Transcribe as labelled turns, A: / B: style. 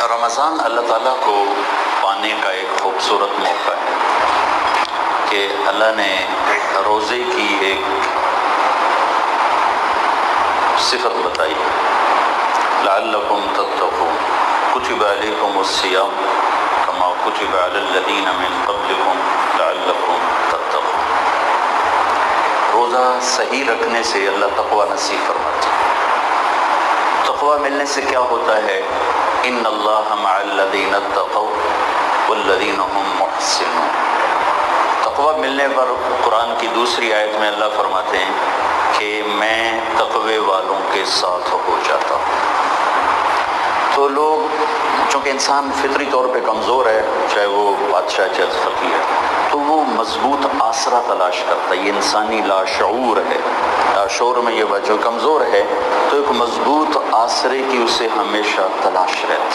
A: रमज़ान अल्लाह ताला को पाने का एक खूबसूरत मौका है कि अल्लाह ने रोज़े की एक सिफत बताई, लअल्लकुम तत्तक़ून, कुतिबा अलैकुमुस्सियाम कमा कुतिबा अलल्लज़ीना मिन क़ब्लिकुम लअल्लकुम तत्तक़ून। रोज़ा सही रखने से अल्लाह तक़वा नसीब फरमाता है। तक़वा मिलने से क्या होता है? इन्नल्लाह मअल्लज़ीना तक़व वल्लज़ीना हुम मुहसिनून। तक़वा मिलने पर कुरान की दूसरी आयत में अल्लाह फरमाते हैं कि मैं तक़वे वालों के साथ हो जाता हूँ। तो लोग, चूँकि इंसान फितरी तौर पे कमज़ोर है, चाहे वो बादशाह चाहे फ़कीर है, तो वो मजबूत आसरा तलाश करता है। ये इंसानी लाशऊर है, लाशऊर में ये बच्चों कमज़ोर है, तो एक मजबूत आसरे की उसे हमेशा तलाश रहती